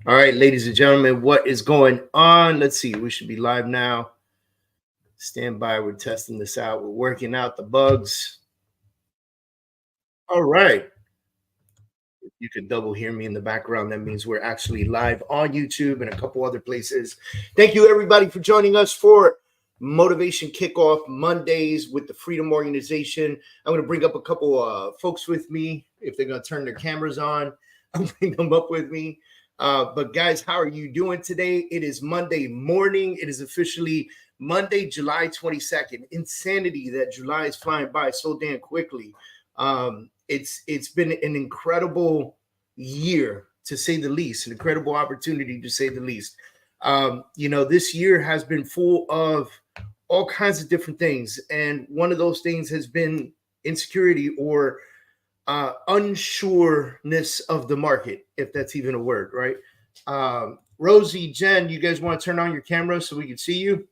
All right, ladies and gentlemen, what is going on? Let's see. We should be live now. Stand by. We're testing this out. We're working out the bugs. All right. You could double hear me in the background. That means we're actually live on YouTube and a couple other places. Thank you, everybody, for joining us for Motivation Kickoff Mondays with the Freedom Organization. I'm going to bring up a couple folks with me. If they're going to turn their cameras on, I'll bring them up with me. But guys, how are you doing today? It is Monday morning. It is officially Monday, July 22nd. Insanity that July is flying by so damn quickly. It's been an incredible year, to say the least, an incredible opportunity, to say the least. This year has been full of all kinds of different things. And one of those things has been insecurity or unsureness of the market, if that's even a word, right? Rosie, Jen, you guys want to turn on your camera so we can see you?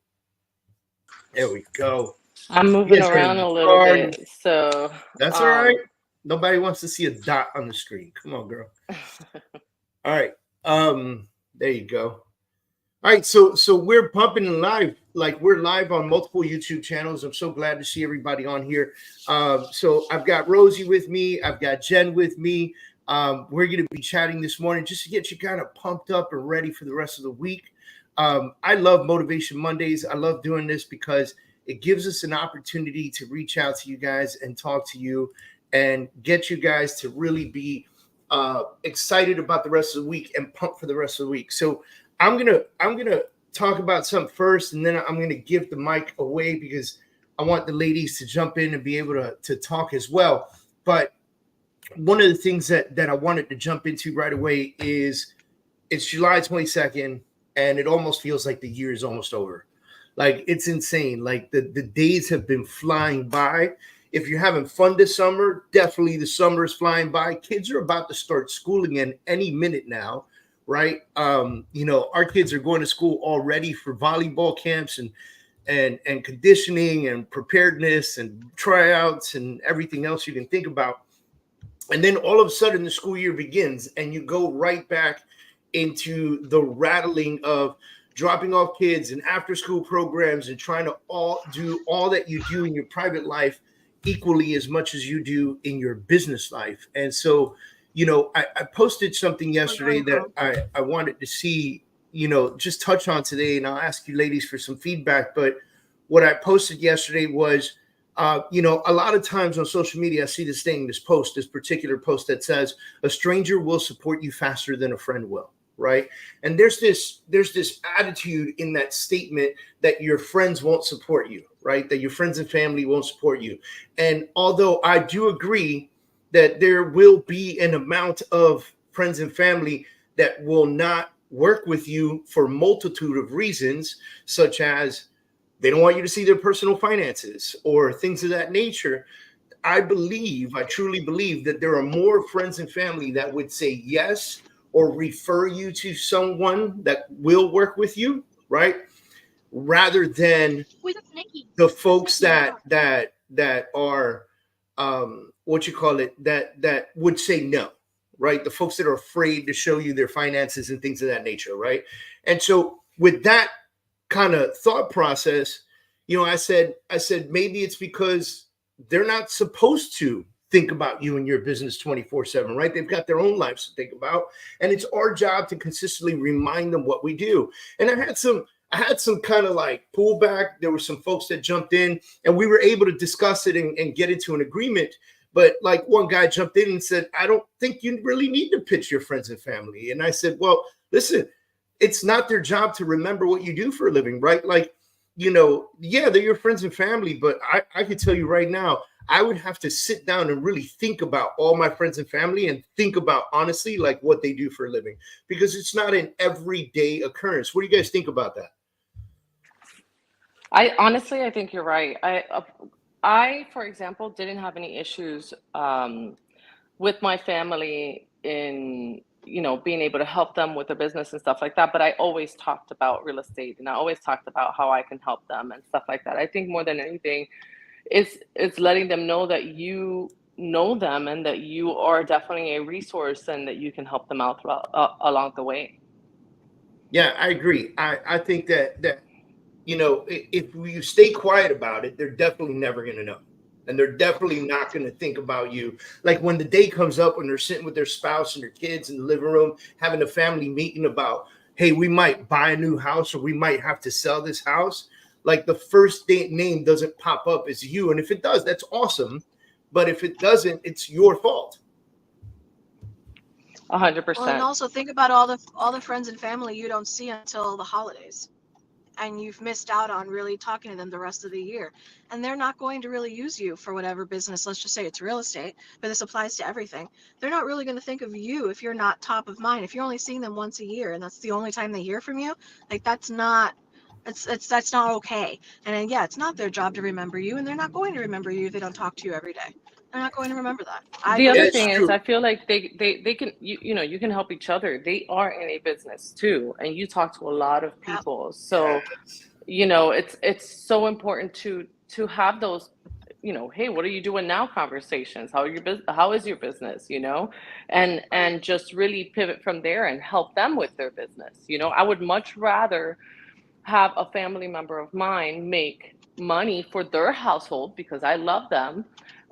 There we go. I'm moving around a little bit, so that's all right. Nobody wants to see a dot on the screen. Come on, girl. All right. There you go. All right, so we're pumping and live, like we're live on multiple YouTube channels. I'm so glad to see everybody on here. So I've got Rosie with me. I've got Jen with me. We're going to be chatting this morning just to get you kind of pumped up and ready for the rest of the week. I love Motivation Mondays. I love doing this because it gives us an opportunity to reach out to you guys and talk to you and get you guys to really be excited about the rest of the week and pumped for the rest of the week. So I'm gonna talk about something first, and then I'm gonna give the mic away because I want the ladies to jump in and be able to talk as well. But one of the things that I wanted to jump into right away is it's July 22nd, and it almost feels like the year is almost over. Like, it's insane. Like the days have been flying by. If you're having fun this summer, definitely the summer is flying by. Kids are about to start schooling in any minute now. Right. Our kids are going to school already for volleyball camps and conditioning and preparedness and tryouts and everything else you can think about. And then all of a sudden the school year begins and you go right back into the rattling of dropping off kids and after school programs and trying to do all that you do in your private life equally as much as you do in your business life. And so I posted something yesterday that I wanted to see, just touch on today, and I'll ask you ladies for some feedback. But what I posted yesterday was, a lot of times on social media, I see this particular post that says, a stranger will support you faster than a friend will. Right. And there's this attitude in that statement that your friends won't support you, right? That your friends and family won't support you. And although I do agree that there will be an amount of friends and family that will not work with you for a multitude of reasons, such as they don't want you to see their personal finances or things of that nature. I truly believe that there are more friends and family that would say yes or refer you to someone that will work with you, right? Rather than the folks that are that would say no, right? The folks that are afraid to show you their finances and things of that nature, right? And so with that kind of thought process, I said maybe it's because they're not supposed to think about you and your business 24/7, right? They've got their own lives to think about, and it's our job to consistently remind them what we do. And I had some kind of like pullback. There were some folks that jumped in, and we were able to discuss it and get into an agreement. But like one guy jumped in and said, I don't think you really need to pitch your friends and family. And I said, well, listen, it's not their job to remember what you do for a living, right? Like, yeah, they're your friends and family, but I can tell you right now, I would have to sit down and really think about all my friends and family and think about honestly, like what they do for a living, because it's not an everyday occurrence. What do you guys think about that? I think you're right. I, for example, didn't have any issues with my family in, being able to help them with their business and stuff like that. But I always talked about real estate, and I always talked about how I can help them and stuff like that. I think more than anything, it's letting them know that you know them and that you are definitely a resource and that you can help them out along the way. Yeah, I agree. I think that you know, if you stay quiet about it, they're definitely never going to know. And they're definitely not going to think about you. Like when the day comes up when they're sitting with their spouse and their kids in the living room, having a family meeting about, hey, we might buy a new house or we might have to sell this house. Like the first name doesn't pop up as you. And if it does, that's awesome. But if it doesn't, it's your fault. well, and 100%. also think about all the friends and family you don't see until the holidays, and you've missed out on really talking to them the rest of the year. And they're not going to really use you for whatever business. Let's just say it's real estate, but this applies to everything. They're not really going to think of you if you're not top of mind. If you're only seeing them once a year and that's the only time they hear from you, like that's not okay. And then, yeah, it's not their job to remember you, and they're not going to remember you if they don't talk to you every day. They're not going to remember that. I The other believe That's thing so. is, true. I feel like they can, you know, you can help each other. They are in a business too, and you talk to a lot of Yeah. people. Yeah. So, you know, it's so important to have those, you know, hey, what are you doing now conversations? How is your business, you know? Right. And just really pivot from there and help them with their business. You know, I would much rather have a family member of mine make money for their household because I love them,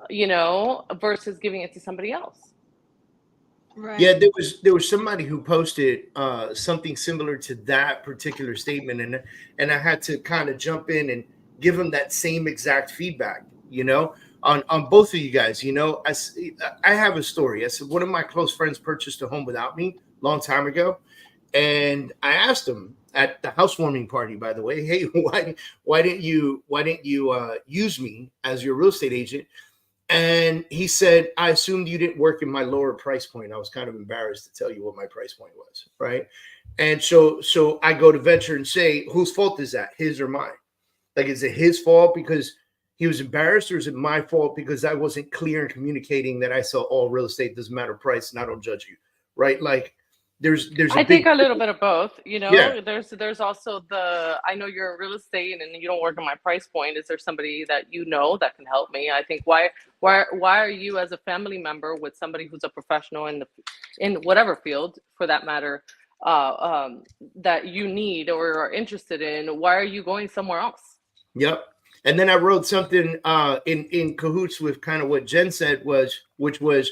you know, versus giving it to somebody else. Right. Yeah, there was somebody who posted something similar to that particular statement, and I had to kind of jump in and give them that same exact feedback. You know, on both of you guys. You know, I have a story. I said one of my close friends purchased a home without me long time ago, and I asked him at the housewarming party. By the way, hey, why didn't you use me as your real estate agent? And he said, I assumed you didn't work in my lower price point. I was kind of embarrassed to tell you what my price point was. Right. And so I go to venture and say, whose fault is that? His or mine? Like, is it his fault because he was embarrassed, or is it my fault because I wasn't clear in communicating that I sell all real estate, doesn't matter price, and I don't judge you? Right. Like there's a I think big, a little bit of both, you yeah. know. There's also the, I know you're in real estate and you don't work on my price point. Is there somebody that you know that can help me? I think why are you as a family member with somebody who's a professional in whatever field for that matter, uh, um, that you need or are interested in? Why are you going somewhere else? Yep. And then I wrote something in cahoots with kind of what Jen said which was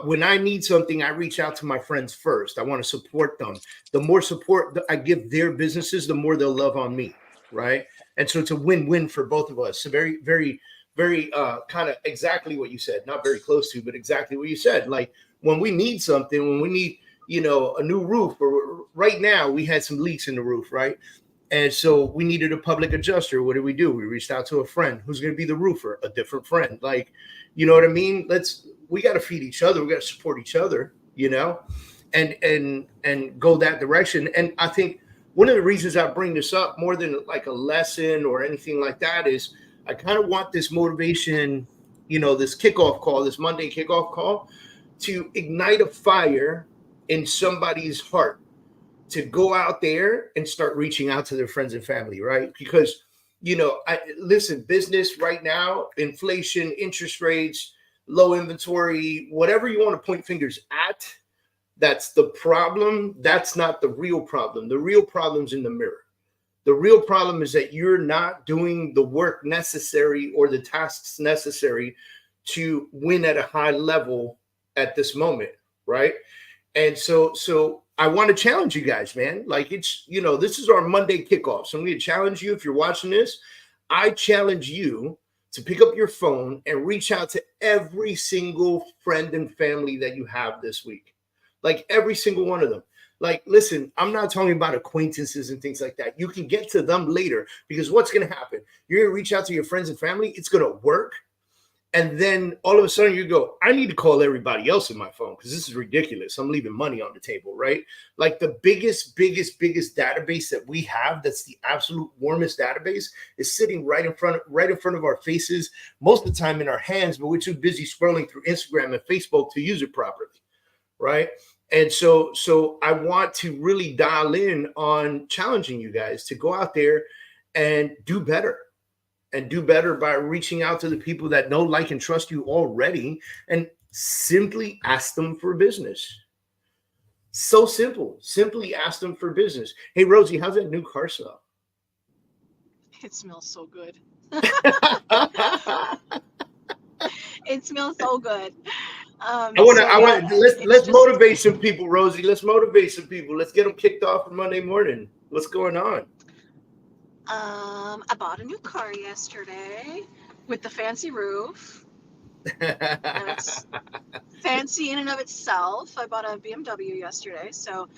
when I need something, I reach out to my friends first. I want to support them. The more support that I give their businesses, the more they'll love on me, right? And so it's a win-win for both of us. So very, very, very kind of exactly what you said. Not very close to, but exactly what you said. Like when we need something, when we need, you know, a new roof, or right now we had some leaks in the roof, right? And so we needed a public adjuster. What did we do? We reached out to a friend who's going to be the roofer, a different friend. Like, you know what I mean? We got to feed each other. We got to support each other, you know, and go that direction. And I think one of the reasons I bring this up more than like a lesson or anything like that is I kind of want this motivation, you know, this kickoff call, this Monday kickoff call to ignite a fire in somebody's heart to go out there and start reaching out to their friends and family, right? Because, you know, listen, business right now, inflation, interest rates, low inventory, whatever you want to point fingers at, that's the problem. That's not the real problem. The real problem's in the mirror. The real problem is that you're not doing the work necessary or the tasks necessary to win at a high level at this moment, right? And so I want to challenge you guys, man. Like it's, you know, this is our Monday kickoff. So I'm going to challenge you. If you're watching this, I challenge you to pick up your phone and reach out to every single friend and family that you have this week. Like every single one of them. Like, listen, I'm not talking about acquaintances and things like that. You can get to them later because what's going to happen? You're going to reach out to your friends and family. It's going to work. And then all of a sudden you go, I need to call everybody else in my phone because this is ridiculous. I'm leaving money on the table, right? Like the biggest database that we have, that's the absolute warmest database, is sitting right in front of our faces, most of the time in our hands, but we're too busy scrolling through Instagram and Facebook to use it properly, right? And so I want to really dial in on challenging you guys to go out there and do better, and do better by reaching out to the people that know, like, and trust you already, and simply ask them for business. So simple. Simply ask them for business. Hey, Rosie, how's that new car smell? It smells so good. It smells so good. Let's motivate some people, Rosie. Let's motivate some people. Let's get them kicked off for Monday morning. What's going on? I bought a new car yesterday with the fancy roof. And it's fancy in and of itself. I bought a BMW yesterday, so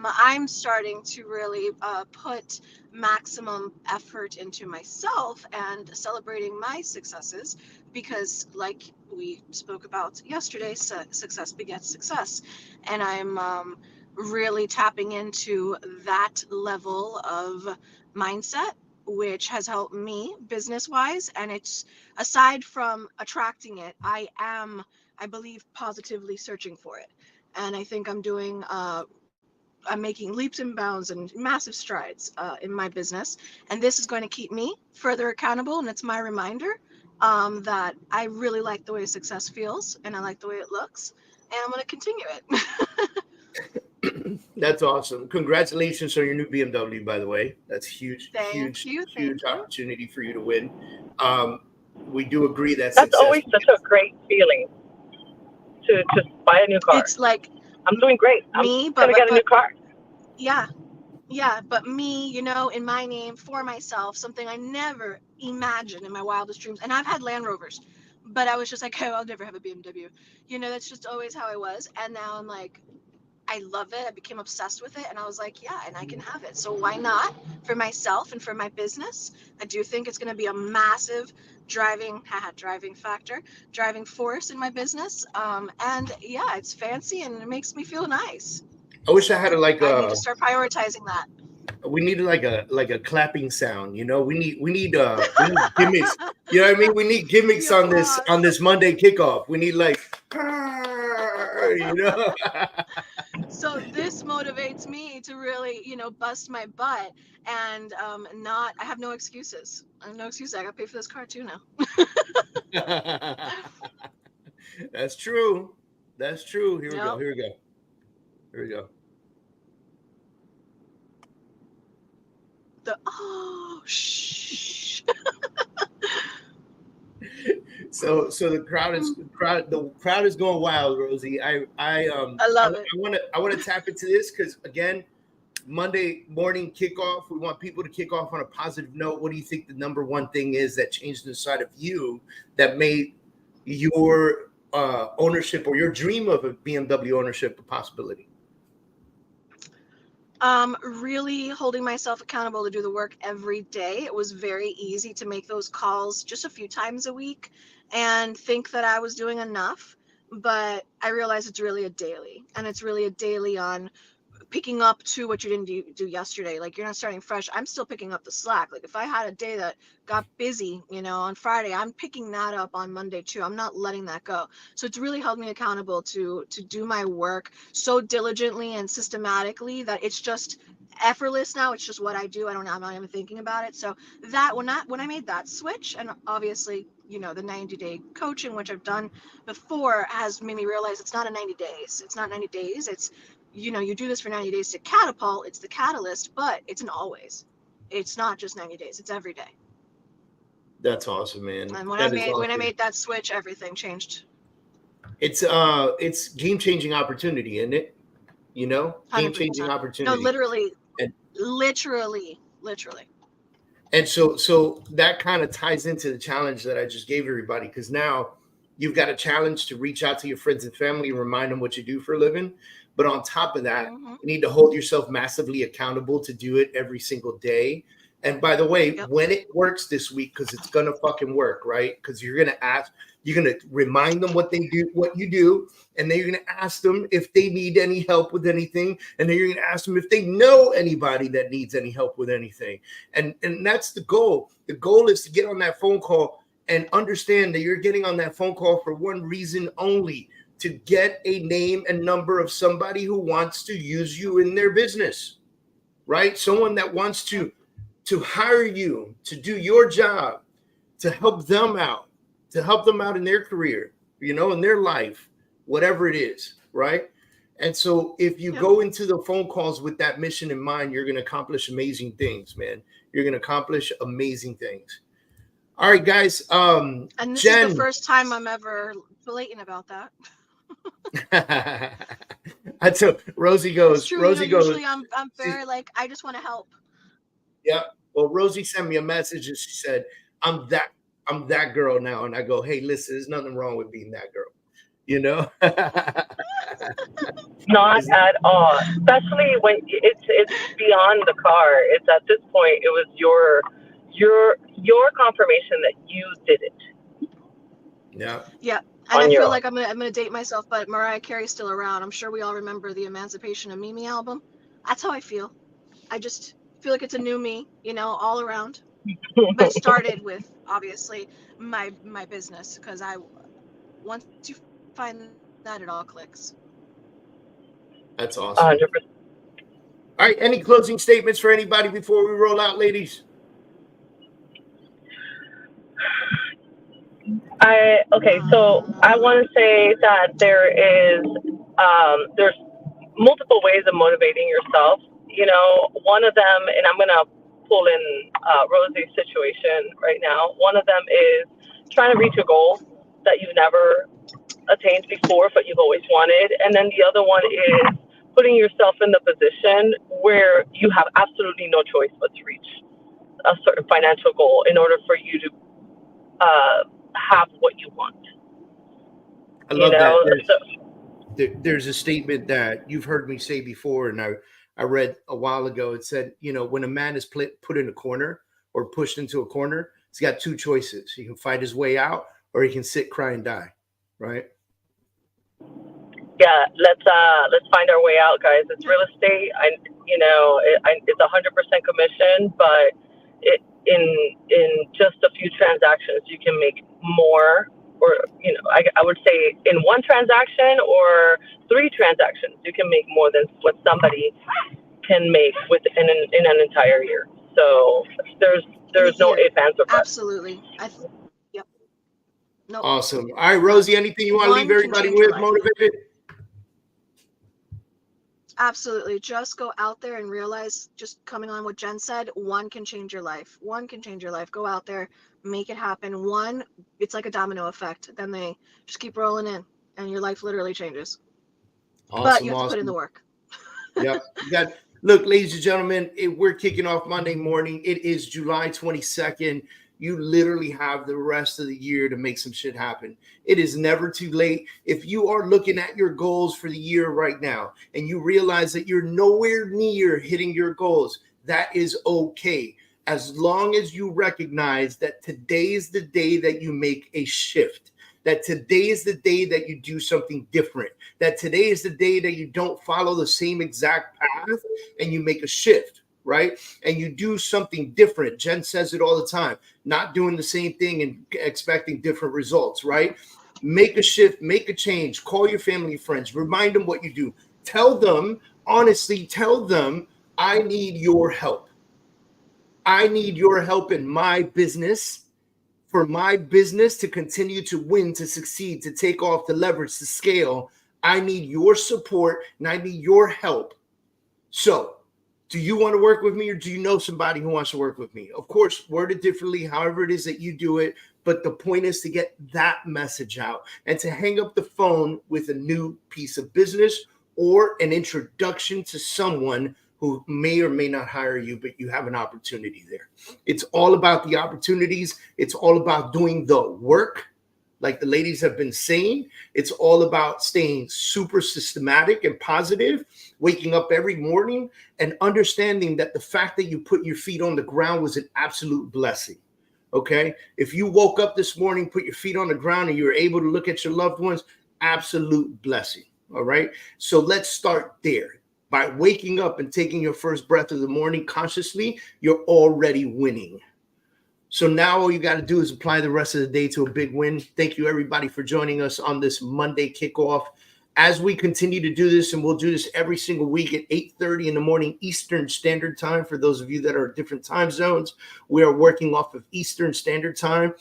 I'm starting to really put maximum effort into myself and celebrating my successes, because like we spoke about yesterday, success begets success, and I'm really tapping into that level of mindset, which has helped me business wise. And it's, aside from attracting it, I believe positively searching for it. And I think I'm making leaps and bounds and massive strides in my business. And this is going to keep me further accountable. And it's my reminder that I really like the way success feels and I like the way it looks. And I'm going to continue it. That's awesome. Congratulations on your new BMW, by the way. That's huge, huge opportunity for you to win. We do agree that's always such a great feeling to buy a new car. It's like, I'm doing great. I'm gonna get a new car. Yeah, but me, you know, in my name, for myself, something I never imagined in my wildest dreams. And I've had Land Rovers, but I was just like, oh, I'll never have a BMW. You know, that's just always how I was. And now I'm like, I love it. I became obsessed with it. And I was like, yeah, and I can have it. So why not, for myself and for my business? I do think it's going to be a massive driving force in my business. And yeah, it's fancy and it makes me feel nice. I wish I had I need to start prioritizing that. We need like a clapping sound, you know. We need gimmicks. You know what I mean? We need gimmicks on this Monday kickoff. We need like, you know. So this motivates me to really, you know, bust my butt and I have no excuses. I have no excuses. I got to pay for this car too now. That's true. Here we go. Shh. So the crowd is going wild, Rosie. I love it. I want to tap into this because, again, Monday morning kickoff. We want people to kick off on a positive note. What do you think the number one thing is that changed inside of you that made your ownership or your dream of a BMW ownership a possibility? Really holding myself accountable to do the work every day. It was very easy to make those calls just a few times a week and think that I was doing enough, but I realized it's really a daily, and it's really a daily on picking up to what you didn't do yesterday. Like, you're not starting fresh. I'm still picking up the slack. Like, if I had a day that got busy, you know, on Friday, I'm picking that up on Monday too. I'm not letting that go. So it's really held me accountable to do my work so diligently and systematically that it's just effortless now. It's just what I do. I'm not even thinking about it. So that when I made that switch, and obviously, you know, the 90-day coaching, which I've done before, has made me realize it's not 90 days. It's not 90 days. It's, you know, you do this for 90 days to catapult. It's the catalyst, but it's an always. It's not just 90 days. It's every day. That's awesome, man. And when I made that switch, everything changed. It's game-changing opportunity, isn't it? You know, game-changing opportunity. No, literally. And so that kind of ties into the challenge that I just gave everybody, because now you've got a challenge to reach out to your friends and family and remind them what you do for a living. But on top of that, you need to hold yourself massively accountable to do it every single day. And by the way, when it works this week, because it's going to fucking work, right? Because you're going to remind them what they do, what you do. And then you're going to ask them if they need any help with anything. And then you're going to ask them if they know anybody that needs any help with anything. And that's the goal. The goal is to get on that phone call and understand that you're getting on that phone call for one reason only: to get a name and number of somebody who wants to use you in their business, right? Someone that wants to hire you to do your job, to help them out in their career, you know, in their life, whatever it is, right? And so if you Yep. go into the phone calls with that mission in mind, you're going to accomplish amazing things, man. You're going to accomplish amazing things. All right, guys. And this is the first time I'm ever blatant about that. That's so Rosie goes. It's true. Rosie goes. Usually I'm very like, I just want to help. Yeah. Well, Rosie sent me a message and she said, I'm that girl now. And I go, hey, listen, there's nothing wrong with being that girl. You know? Not at all. Especially when it's beyond the car. It's at this point it was your confirmation that you did it. Yeah. Yeah. And I feel like I'm gonna date myself, but Mariah Carey's still around. I'm sure we all remember the Emancipation of Mimi album. That's how I feel. I just feel like it's a new me, all around. But it started with obviously my business, because once you find that, it all clicks. That's awesome. 100%. All right. Any closing statements for anybody before we roll out, ladies? So I want to say that there's multiple ways of motivating yourself. One of them, and I'm gonna pull in Rosie's situation right now. One of them is trying to reach a goal that you've never attained before, but you've always wanted, and then the other one is putting yourself in the position where you have absolutely no choice but to reach a certain financial goal in order for you to have what you want. I love that. There's a statement that you've heard me say before, and I read a while ago. It said, when a man is put in a corner or pushed into a corner, he's got two choices. He can fight his way out, or he can sit, cry, and die. Right? Yeah, let's find our way out, guys. It's real estate. It's 100% commission, but in just a few transactions, you can make more. Or I would say in one transaction or 3 transactions, you can make more than what somebody can make in an entire year. So there's no ifs, ands, or buts. Absolutely. Yep. No. Awesome. All right, Rosie, anything you want to leave everybody with motivated? Absolutely. Just go out there and realize, just coming on what Jen said, one can change your life. One can change your life. Go out there, make it happen. One, it's like a domino effect. Then they just keep rolling in and your life literally changes. Awesome, but you have to put in the work. Yep. Look, ladies and gentlemen, we're kicking off Monday morning. It is July 22nd. You literally have the rest of the year to make some shit happen. It is never too late. If you are looking at your goals for the year right now and you realize that you're nowhere near hitting your goals, that is okay. As long as you recognize that today is the day that you make a shift, that today is the day that you do something different, that today is the day that you don't follow the same exact path and you make a shift. Right? And you do something different. Jen says it all the time, not doing the same thing and expecting different results, right? Make a shift, make a change, call your family and friends, remind them what you do. Tell them, honestly, I need your help. I need your help in my business, for my business to continue to win, to succeed, to take off, to leverage, to scale. I need your support and I need your help. So, do you want to work with me, or do you know somebody who wants to work with me? Of course, word it differently, however it is that you do it. But the point is to get that message out and to hang up the phone with a new piece of business or an introduction to someone who may or may not hire you, but you have an opportunity there. It's all about the opportunities. It's all about doing the work. Like the ladies have been saying, it's all about staying super systematic and positive, waking up every morning and understanding that the fact that you put your feet on the ground was an absolute blessing. Okay. If you woke up this morning, put your feet on the ground and you were able to look at your loved ones, absolute blessing. All right. So let's start there. By waking up and taking your first breath of the morning consciously, you're already winning. So now all you got to do is apply the rest of the day to a big win. Thank you, everybody, for joining us on this Monday kickoff. as we continue to do this, and we'll do this every single week at 8:30 in the morning Eastern Standard Time. For those of you that are different time zones, we are working off of Eastern Standard Time.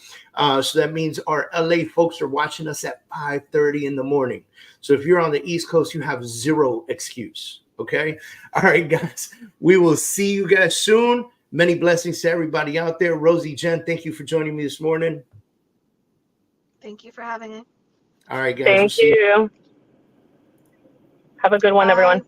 So that means our LA folks are watching us at 5:30 in the morning. So if you're on the East Coast, you have zero excuse. Okay. All right, guys. We will see you guys soon. Many blessings to everybody out there. Rosie, Jen, thank you for joining me this morning. Thank you for having me. All right, guys. Thank you. Have a good one, Bye. everyone.